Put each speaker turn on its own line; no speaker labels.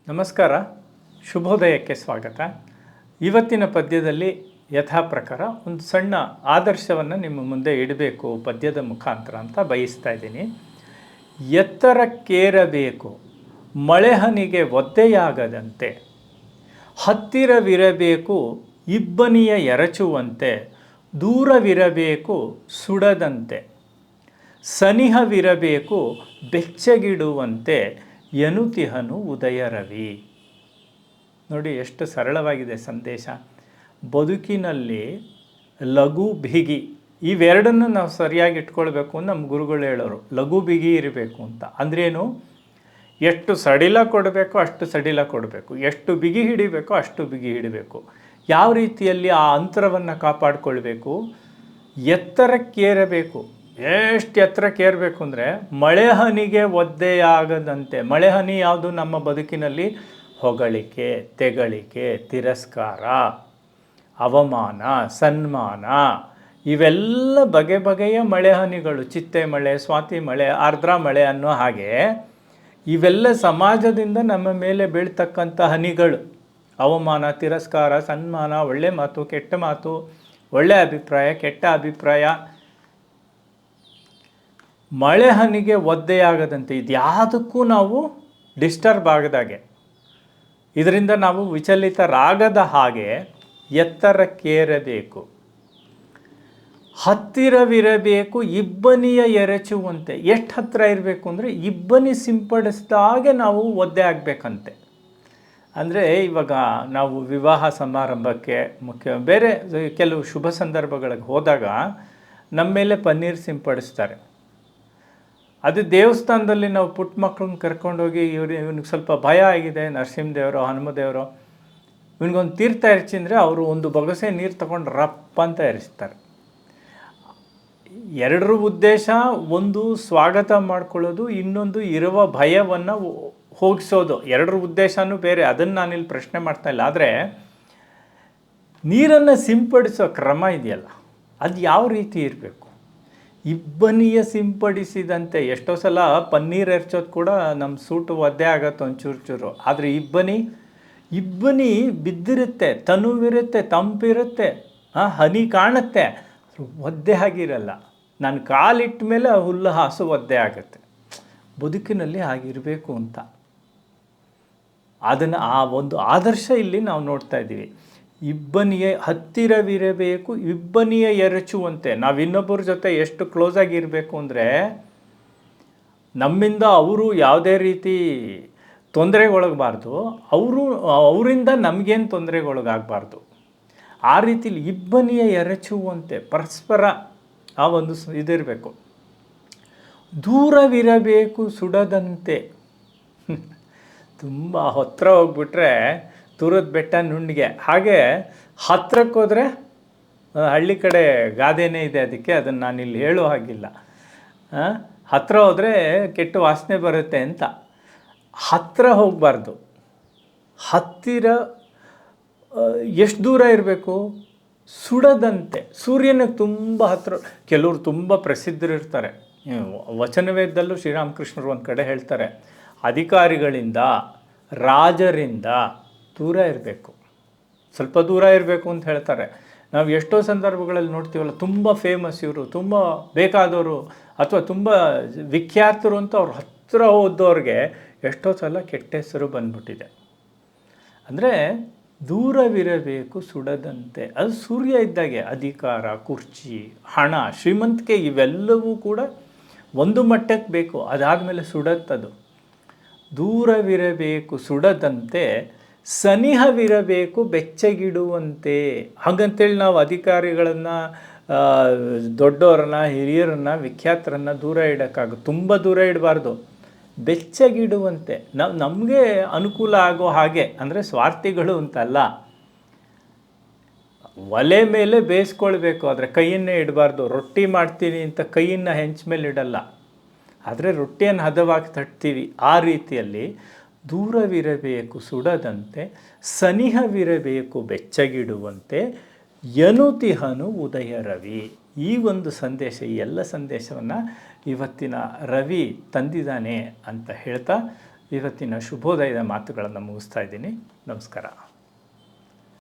ನಮಸ್ಕಾರ, ಶುಭೋದಯಕ್ಕೆ ಸ್ವಾಗತ. ಇವತ್ತಿನ ಪದ್ಯದಲ್ಲಿ ಯಥಾ ಪ್ರಕಾರ ಒಂದು ಸಣ್ಣ ಆದರ್ಶವನ್ನು ನಿಮ್ಮ ಮುಂದೆ ಇಡಬೇಕು ಪದ್ಯದ ಮುಖಾಂತರ ಅಂತ ಬಯಸ್ತಾ ಇದ್ದೀನಿ. ಎತ್ತರಕ್ಕೇರಬೇಕು, ಮಳೆಹನಿಗೆ ಒದ್ದೆಯಾಗದಂತೆ, ಹತ್ತಿರವಿರಬೇಕು ಇಬ್ಬನಿಯ ಎರಚುವಂತೆ, ದೂರವಿರಬೇಕು ಸುಡದಂತೆ, ಸನಿಹವಿರಬೇಕು ಬೆಚ್ಚಗಿಡುವಂತೆ ಎನ್ನುತಿಹನು ಉದಯ ರವಿ. ನೋಡಿ ಎಷ್ಟು ಸರಳವಾಗಿದೆ ಸಂದೇಶ. ಬದುಕಿನಲ್ಲಿ ಲಘು ಬಿಗಿ ಇವೆರಡನ್ನು ನಾವು ಸರಿಯಾಗಿ ಇಟ್ಕೊಳ್ಬೇಕು ಅಂತ ನಮ್ಮ ಗುರುಗಳು ಹೇಳೋರು. ಲಘು ಬಿಗಿ ಇರಬೇಕು ಅಂತ ಅಂದ್ರೇನು? ಎಷ್ಟು ಸಡಿಲ ಕೊಡಬೇಕು ಅಷ್ಟು ಸಡಿಲ ಕೊಡಬೇಕು, ಎಷ್ಟು ಬಿಗಿ ಹಿಡಿಬೇಕೋ ಅಷ್ಟು ಬಿಗಿ ಹಿಡಿಬೇಕು. ಯಾವ ರೀತಿಯಲ್ಲಿ ಆ ಅಂತರವನ್ನು ಕಾಪಾಡಿಕೊಳ್ಬೇಕು? ಎತ್ತರಕ್ಕೇರಬೇಕು. ಎಷ್ಟು ಎತ್ತರಕ್ಕೆ ಏರಬೇಕು ಅಂದರೆ ಮಳೆ ಹನಿಗೆ ಒದ್ದೆಯಾಗದಂತೆ. ಮಳೆ ಹನಿ ಯಾವುದು? ನಮ್ಮ ಬದುಕಿನಲ್ಲಿ ಹೊಗಳಿಕೆ, ತೆಗಳಿಕೆ, ತಿರಸ್ಕಾರ, ಅವಮಾನ, ಸನ್ಮಾನ, ಇವೆಲ್ಲ ಬಗೆ ಬಗೆಯ ಮಳೆ ಹನಿಗಳು. ಚಿತ್ತೆ ಮಳೆ, ಸ್ವಾತಿ ಮಳೆ, ಆರ್ದ್ರ ಮಳೆ ಅನ್ನೋ ಹಾಗೆ ಇವೆಲ್ಲ ಸಮಾಜದಿಂದ ನಮ್ಮ ಮೇಲೆ ಬೀಳ್ತಕ್ಕಂಥ ಹನಿಗಳು. ಅವಮಾನ, ತಿರಸ್ಕಾರ, ಸನ್ಮಾನ, ಒಳ್ಳೆ ಮಾತು, ಕೆಟ್ಟ ಮಾತು, ಒಳ್ಳೆಯ ಅಭಿಪ್ರಾಯ, ಕೆಟ್ಟ ಅಭಿಪ್ರಾಯ, ಮಳೆ ಹನಿಗೆ ಒದ್ದೆಯಾಗದಂತೆ. ಇದು ಯಾವುದಕ್ಕೂ ನಾವು ಡಿಸ್ಟರ್ಬ್ ಆಗದಾಗೆ, ಇದರಿಂದ ನಾವು ವಿಚಲಿತರಾಗದ ಹಾಗೆ ಎತ್ತರಕ್ಕೇರಬೇಕು. ಹತ್ತಿರವಿರಬೇಕು ಇಬ್ಬನಿಯ ಎರಚುವಂತೆ. ಎಷ್ಟು ಹತ್ತಿರ ಇರಬೇಕು ಅಂದರೆ ಇಬ್ಬನಿ ಸಿಂಪಡಿಸಿದಾಗೆ ನಾವು ಒದ್ದೆ ಆಗಬೇಕಂತೆ. ಅಂದರೆ ಇವಾಗ ನಾವು ವಿವಾಹ ಸಮಾರಂಭಕ್ಕೆ ಬೇರೆ ಕೆಲವು ಶುಭ ಸಂದರ್ಭಗಳಿಗೆ ಹೋದಾಗ ನಮ್ಮ ಮೇಲೆ ಪನ್ನೀರ್ ಸಿಂಪಡಿಸ್ತಾರೆ. ಅದು ದೇವಸ್ಥಾನದಲ್ಲಿ ನಾವು ಪುಟ್ಟ ಮಕ್ಕಳನ್ನ ಕರ್ಕೊಂಡೋಗಿ ಇವನಿಗೆ ಸ್ವಲ್ಪ ಭಯ ಆಗಿದೆ, ನರಸಿಂಹದೇವರೋ ಹನುಮದೇವರೋ ಇವನಿಗೊಂದು ತೀರ್ಥ ಎರಚಿಂದರೆ ಅವರು ಒಂದು ಬೊಗಸೆ ನೀರು ತಗೊಂಡು ರಪ್ಪ ಅಂತ ಎರಚ್ತಾರೆ. ಎರಡರ ಉದ್ದೇಶ, ಒಂದು ಸ್ವಾಗತ ಮಾಡ್ಕೊಳ್ಳೋದು, ಇನ್ನೊಂದು ಇರುವ ಭಯವನ್ನು ಹೋಗಿಸೋದು. ಎರಡರ ಉದ್ದೇಶನೂ ಬೇರೆ, ಅದನ್ನು ನಾನಿಲ್ಲಿ ಪ್ರಶ್ನೆ ಮಾಡ್ತಾ ಇಲ್ಲ. ಆದರೆ ನೀರನ್ನು ಸಿಂಪಡಿಸೋ ಕ್ರಮ ಇದೆಯಲ್ಲ, ಅದು ಯಾವ ರೀತಿ ಇರಬೇಕು? ಇಬ್ಬನಿಯ ಸಿಂಪಡಿಸಿದಂತೆ. ಎಷ್ಟೋ ಸಲ ಪನ್ನೀರ್ ಎರಚೋದು ಕೂಡ ನಮ್ಮ ಸೂಟು ಒದ್ದೆ ಆಗತ್ತೆ ಒಂಚೂರು ಚೂರು. ಆದರೆ ಇಬ್ಬನಿ ಬಿದ್ದಿರುತ್ತೆ, ತನುವಿರುತ್ತೆ, ತಂಪಿರುತ್ತೆ, ಹನಿ ಕಾಣುತ್ತೆ, ಒದ್ದೆ ಆಗಿರಲ್ಲ. ನಾನು ಕಾಲಿಟ್ಟ ಮೇಲೆ ಹುಲ್ಲು ಹಾಸು ಒದ್ದೆ ಆಗುತ್ತೆ. ಬದುಕಿನಲ್ಲಿ ಹಾಗಿರಬೇಕು ಅಂತ ಅದನ್ನು ಆ ಒಂದು ಆದರ್ಶ ಇಲ್ಲಿ ನಾವು ನೋಡ್ತಾ ಇದ್ದೀವಿ. ಇಬ್ಬನಿಯ ಹತ್ತಿರವಿರಬೇಕು, ಇಬ್ಬನಿಯ ಎರಚುವಂತೆ. ನಾವು ಇನ್ನೊಬ್ಬರ ಜೊತೆ ಎಷ್ಟು ಕ್ಲೋಸ್ ಆಗಿರಬೇಕು ಅಂದರೆ ನಮ್ಮಿಂದ ಅವರು ಯಾವುದೇ ರೀತಿ ತೊಂದರೆಗೊಳಗಬಾರ್ದು, ಅವರಿಂದ ನಮಗೇನು ತೊಂದರೆಗೊಳಗಾಗಬಾರ್ದು. ಆ ರೀತಿಲಿ ಇಬ್ಬನಿಯ ಎರಚುವಂತೆ ಪರಸ್ಪರ ಆ ಒಂದು ಇದಿರಬೇಕು. ದೂರವಿರಬೇಕು ಸುಡದಂತೆ. ತುಂಬ ಹತ್ತಿರ ಹೋಗ್ಬಿಟ್ರೆ ದೂರದ ಬೆಟ್ಟ ನುಣ್ಣಿಗೆ. ಹಾಗೆ ಹತ್ತಿರಕ್ಕೆ ಹೋದರೆ, ಹಳ್ಳಿ ಕಡೆ ಗಾದೆನೇ ಇದೆ ಅದಕ್ಕೆ, ಅದನ್ನು ನಾನಿಲ್ಲಿ ಹೇಳೋ ಹಾಗಿಲ್ಲ. ಹತ್ತಿರ ಹೋದರೆ ಕೆಟ್ಟ ವಾಸನೆ ಬರುತ್ತೆ ಅಂತ. ಹತ್ತಿರ ಹೋಗಬಾರ್ದು. ಹತ್ತಿರ ಎಷ್ಟು ದೂರ ಇರಬೇಕು? ಸುಡದಂತೆ. ಸೂರ್ಯನಿಗೆ ತುಂಬ ಹತ್ತಿರ. ಕೆಲವರು ತುಂಬ ಪ್ರಸಿದ್ಧರಿರ್ತಾರೆ. ವಚನವೇದಲ್ಲೂ ಶ್ರೀರಾಮಕೃಷ್ಣರು ಒಂದು ಕಡೆ ಹೇಳ್ತಾರೆ, ಅಧಿಕಾರಿಗಳಿಂದ, ರಾಜರಿಂದ ದೂರ ಇರಬೇಕು, ಸ್ವಲ್ಪ ದೂರ ಇರಬೇಕು ಅಂತ ಹೇಳ್ತಾರೆ. ನಾವು ಎಷ್ಟೋ ಸಂದರ್ಭಗಳಲ್ಲಿ ನೋಡ್ತೀವಲ್ಲ, ತುಂಬ ಫೇಮಸ್ ಇವರು, ತುಂಬ ಬೇಕಾದವರು ಅಥವಾ ತುಂಬ ವಿಖ್ಯಾತರು ಅಂತ ಅವ್ರ ಹತ್ತಿರ ಹೋದವ್ರಿಗೆ ಎಷ್ಟೋ ಸಲ ಕೆಟ್ಟ ಹೆಸರು ಬಂದ್ಬಿಟ್ಟಿದೆ. ಅಂದರೆ ದೂರವಿರಬೇಕು ಸುಡದಂತೆ. ಅದು ಸೂರ್ಯ ಇದ್ದಾಗೆ. ಅಧಿಕಾರ, ಕುರ್ಚಿ, ಹಣ, ಶ್ರೀಮಂತಿಕೆ ಇವೆಲ್ಲವೂ ಕೂಡ ಒಂದು ಮಟ್ಟಕ್ಕೆ ಬೇಕು, ಅದಾದಮೇಲೆ ಸುಡತ್ತದು. ದೂರವಿರಬೇಕು ಸುಡದಂತೆ, ಸನಿಹವಿರಬೇಕು ಬೆಚ್ಚಗಿಡುವಂತೆ. ಹಾಗಂತೇಳಿ ನಾವು ಅಧಿಕಾರಿಗಳನ್ನು, ದೊಡ್ಡವರನ್ನ, ಹಿರಿಯರನ್ನು, ವಿಖ್ಯಾತರನ್ನು ದೂರ ಇಡೋಕ್ಕಾಗುತ್ತೆ. ತುಂಬ ದೂರ ಇಡಬಾರ್ದು. ಬೆಚ್ಚಗಿಡುವಂತೆ, ನಮಗೆ ಅನುಕೂಲ ಆಗೋ ಹಾಗೆ. ಅಂದರೆ ಸ್ವಾರ್ಥಿಗಳು ಅಂತಲ್ಲ, ಒಲೆ ಮೇಲೆ ಬೇಯಿಸ್ಕೊಳ್ಬೇಕು, ಆದರೆ ಕೈಯನ್ನೇ ಇಡಬಾರ್ದು. ರೊಟ್ಟಿ ಮಾಡ್ತೀನಿ ಅಂತ ಕೈಯನ್ನು ಹೆಂಚ ಮೇಲೆ ಇಡಲ್ಲ, ಆದರೆ ರೊಟ್ಟಿಯನ್ನು ಹದವಾಗಿ ತಟ್ತೀವಿ. ಆ ರೀತಿಯಲ್ಲಿ ದೂರವಿರಬೇಕು ಸುಡದಂತೆ, ಸನಿಹವಿರಬೇಕು ಬೆಚ್ಚಗಿಡುವಂತೆ, ಎನ್ನುತಿಹನು ಉದಯ ರವಿ. ಈ ಒಂದು ಸಂದೇಶ, ಈ ಎಲ್ಲ ಸಂದೇಶವನ್ನು ಇವತ್ತಿನ ರವಿ ತಂದಿದ್ದಾನೆ ಅಂತ ಹೇಳ್ತಾ ಇವತ್ತಿನ ಶುಭೋದಯದ ಮಾತುಗಳನ್ನು ಮುಗಿಸ್ತಾ ಇದ್ದೀನಿ. ನಮಸ್ಕಾರ.